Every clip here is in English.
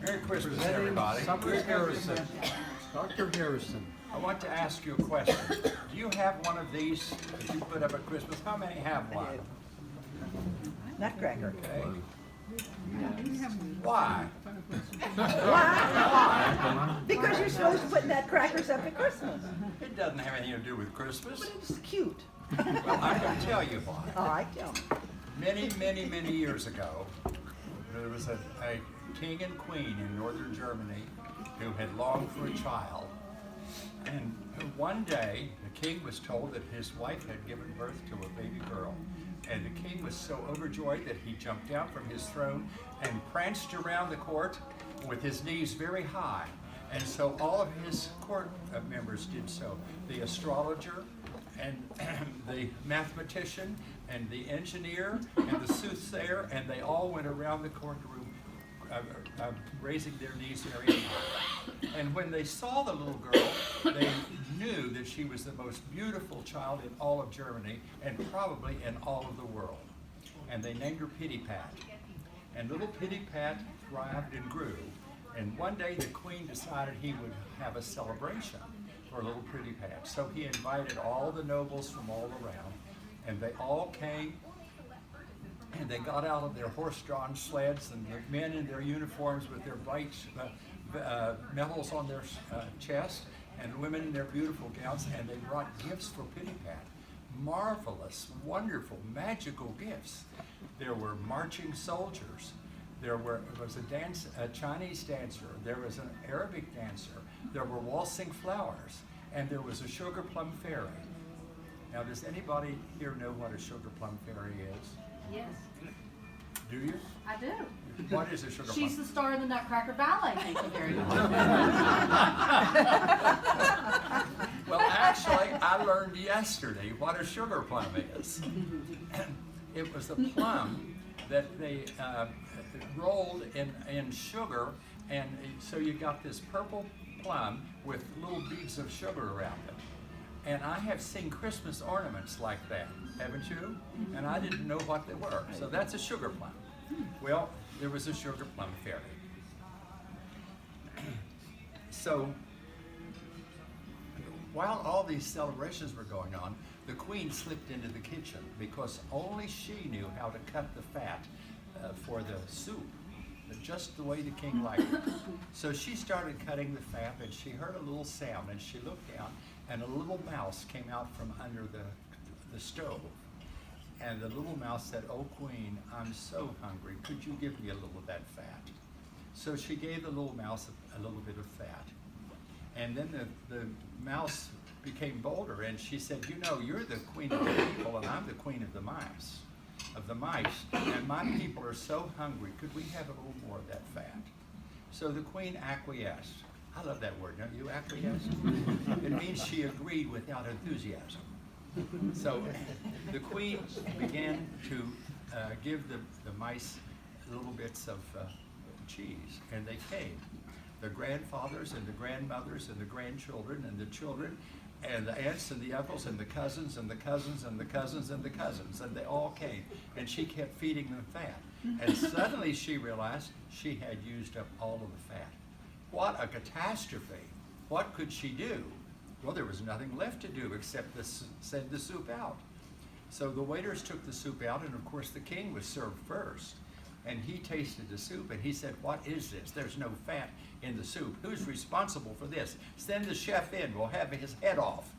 Merry Christmas, Presenting everybody. Summer Harrison. Dr. Harrison. I want to ask you a question. Do you have one of these that you put up at Christmas? How many have one? Nutcracker. Okay. Why? Why? Because you're supposed to put nutcrackers up at Christmas. It doesn't have anything to do with Christmas. But it's cute. Well, I'm going to tell you why. All right, tell me. Many years ago, there was a king and queen in northern Germany who had longed for a child. And one day, the king was told that his wife had given birth to a baby girl. And the king was so overjoyed that he jumped down from his throne and pranced around the court with his knees very high. And so all of his court members did so. The astrologer and the mathematician and the engineer and the soothsayer, and they all went around the courtroom raising their knees very high. And when they saw the little girl, they knew that she was the most beautiful child in all of Germany and probably in all of the world. And they named her Pitty Pat. And little Pitty Pat thrived and grew. And one day the queen decided he would have a celebration for little Pitty Pat. So he invited all the nobles from all around, and they all came. And they got out of their horse-drawn sleds, and the men in their uniforms with their bright medals on their chest, and the women in their beautiful gowns, and they brought gifts for Pitty Pat. Marvelous, wonderful, magical gifts. There were marching soldiers. There was a Chinese dancer. There was an Arabic dancer. There were waltzing flowers, and there was a sugar plum fairy. Now, does anybody here know what a sugar plum fairy is? Yes, Do you? I do. What is a sugar plum? She's the star in the Nutcracker Ballet. Thank you very much. Well, actually, I learned yesterday what a sugar plum is. It was a plum that they rolled in sugar, and so you got this purple plum with little beads of sugar around it. And I have seen Christmas ornaments like that, haven't you? And I didn't know what they were. So that's a sugar plum. Well, there was a sugar plum fairy. So while all these celebrations were going on, the queen slipped into the kitchen because only she knew how to cut the fat for the soup, just the way the king liked it. So she started cutting the fat, and she heard a little sound, and she looked down, and a little mouse came out from under the stove. And the little mouse said, "Oh, queen, I'm so hungry. Could you give me a little of that fat?" So she gave the little mouse a little bit of fat. And then the mouse became bolder, and she said, "You know, you're the queen of the people, and I'm the queen of the mice. And my people are so hungry. Could we have a little more of that fat?" So the queen acquiesced. I love that word, don't you? Acquiesced? It means she agreed without enthusiasm. So the queen began to give the mice little bits of cheese, and they came. The grandfathers and the grandmothers and the grandchildren and the children and the aunts and the uncles and the cousins and the cousins and the cousins and the cousins, and they all came, and she kept feeding them fat. And suddenly she realized she had used up all of the fat. What a catastrophe. What could she do? Well, there was nothing left to do except send the soup out. So the waiters took the soup out, and of course the king was served first. And he tasted the soup, and he said, "What is this? There's no fat in the soup. Who's responsible for this? Send the chef in. We'll have his head off."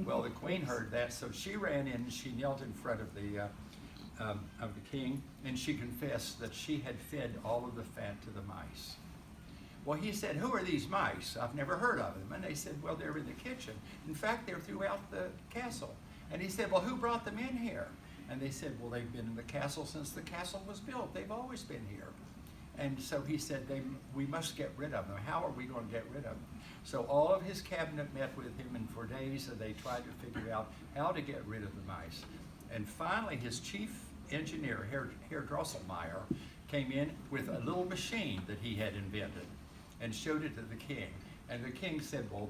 Well, the queen heard that, so she ran in, and she knelt in front of the king, and she confessed that she had fed all of the fat to the mice. Well, he said, "Who are these mice? I've never heard of them." And they said, "Well, they're in the kitchen. In fact, they're throughout the castle." And he said, "Well, who brought them in here?" And they said, "Well, they've been in the castle since the castle was built. They've always been here." And so he said, "We must get rid of them. How are we going to get rid of them?" So all of his cabinet met with him, and for days they tried to figure out how to get rid of the mice. And finally, his chief engineer, Herr Drosselmeyer, came in with a little machine that he had invented and showed it to the king. And the king said, "Well,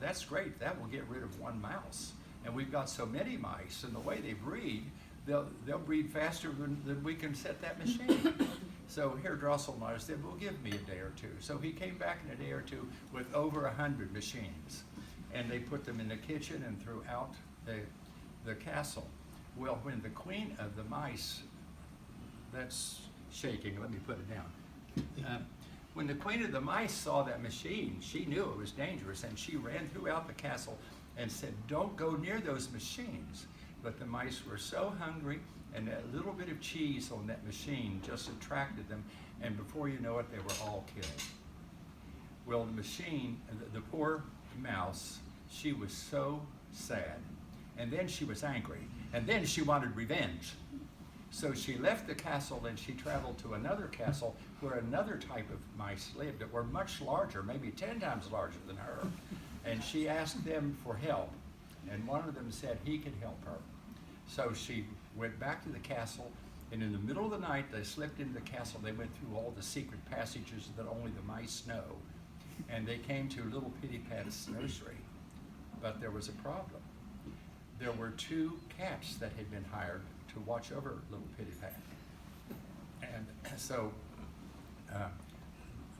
that's great. That will get rid of one mouse. And we've got so many mice, and the way they breed, they'll breed faster than we can set that machine." So Herr Drosselmeyer said, well, give me a day or two. So he came back in a day or two with over 100 machines. And they put them in the kitchen and throughout the castle. Well, when the queen of the mice, that's shaking, let me put it down. When the queen of the mice saw that machine, she knew it was dangerous, and she ran throughout the castle and said, don't go near those machines. But the mice were so hungry, and that little bit of cheese on that machine just attracted them, and before you know it, they were all killed. Well, the machine, the poor mouse, she was so sad, and then she was angry, and then she wanted revenge. So she left the castle and she traveled to another castle where another type of mice lived that were much larger, maybe 10 times larger than her. And she asked them for help, and one of them said he could help her. So she went back to the castle, and in the middle of the night they slipped into the castle. They went through all the secret passages that only the mice know, and they came to Little Pitty Pat's nursery. But there was a problem. There were 2 cats that had been hired to watch over Little Pitty Pat. And so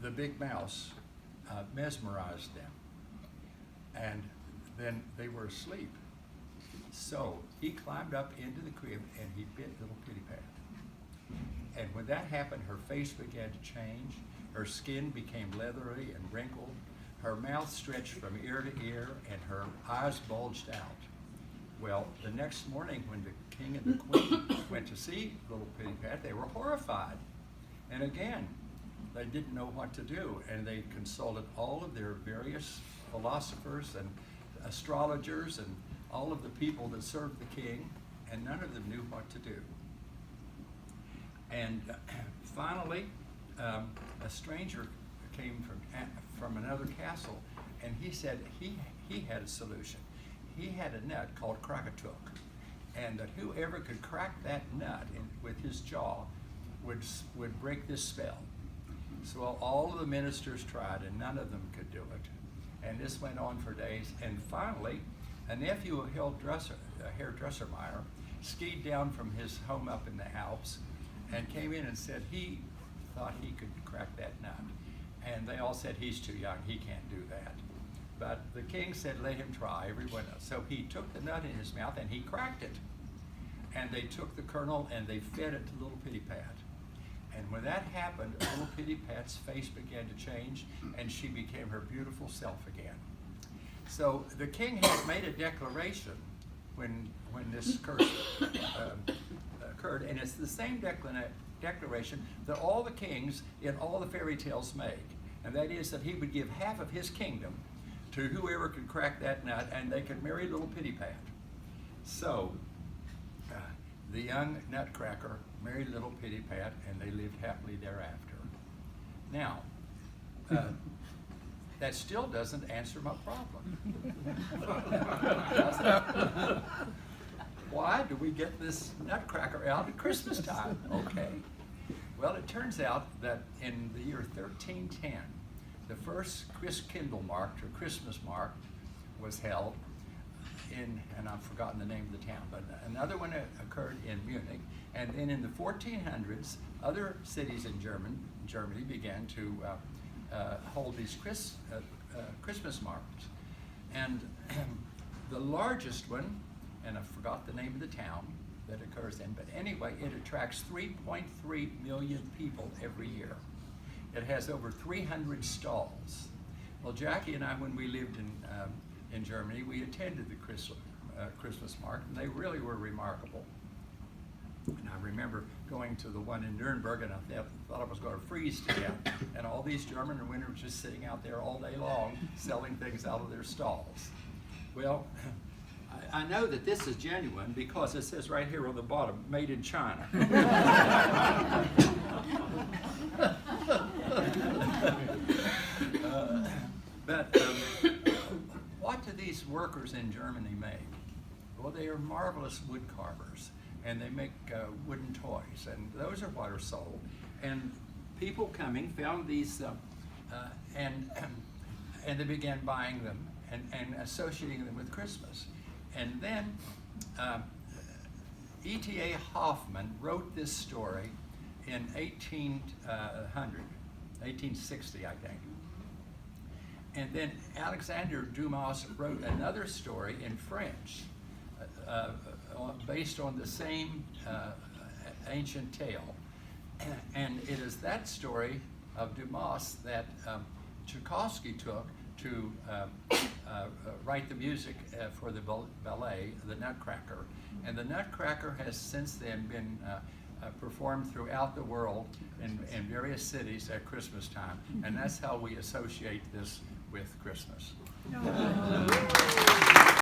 the big mouse mesmerized them. And then they were asleep. So he climbed up into the crib and he bit Little Pitty Pat. And when that happened, her face began to change. Her skin became leathery and wrinkled. Her mouth stretched from ear to ear and her eyes bulged out. Well, the next morning when the king and the queen went to see Little Pitty Pat, they were horrified. And again, they didn't know what to do, and they consulted all of their various philosophers and astrologers and all of the people that served the king, and none of them knew what to do. And finally, a stranger came from another castle, and he said he had a solution. He had a nut called Krakatuk, and that whoever could crack that nut with his jaw would break this spell. So all of the ministers tried, and none of them could do it. And this went on for days, and finally, a nephew of Herr Drosselmeyer skied down from his home up in the Alps and came in and said he thought he could crack that nut. And they all said, he's too young, he can't do that. But the king said, let him try, everyone else. So he took the nut in his mouth and he cracked it. And they took the kernel and they fed it to Little Pitty Pat. And when that happened, Little Pitty Pat's face began to change and she became her beautiful self again. So the king had made a declaration when this curse occurred, and it's the same declaration that all the kings in all the fairy tales make, and that is that he would give half of his kingdom to whoever could crack that nut, and they could marry Little Pitty Pat. So the young Nutcracker married Little Pitty Pat, and they lived happily thereafter. Now, that still doesn't answer my problem. Why do we get this Nutcracker out at Christmas time? Okay. Well, it turns out that in the year 1310, the first Christkindl markt, or Christmas markt, was held in, and I've forgotten the name of the town, but another one occurred in Munich. And then in the 1400s, other cities in Germany began to hold these Christmas markets. And the largest one, and I forgot the name of the town that occurs in, but anyway, it attracts 3.3 million people every year. It has over 300 stalls. Well, Jackie and I, when we lived in Germany, we attended the Christmas market, and they really were remarkable. And I remember going to the one in Nuremberg, and I thought I was going to freeze to death. And all these German and women were just sitting out there all day long, selling things out of their stalls. Well, I know that this is genuine because it says right here on the bottom, made in China. But what do these workers in Germany make? Well, they are marvelous wood carvers, and they make wooden toys, and those are what are sold. And people coming found these, and they began buying them and associating them with Christmas. And then E.T.A. Hoffman wrote this story in 1860, I think. And then Alexander Dumas wrote another story in French, based on the same ancient tale. And it is that story of Dumas that Tchaikovsky took to write the music for the ballet, the Nutcracker. And the Nutcracker has since then been performed throughout the world in various cities at Christmas time. And that's how we associate this with Christmas.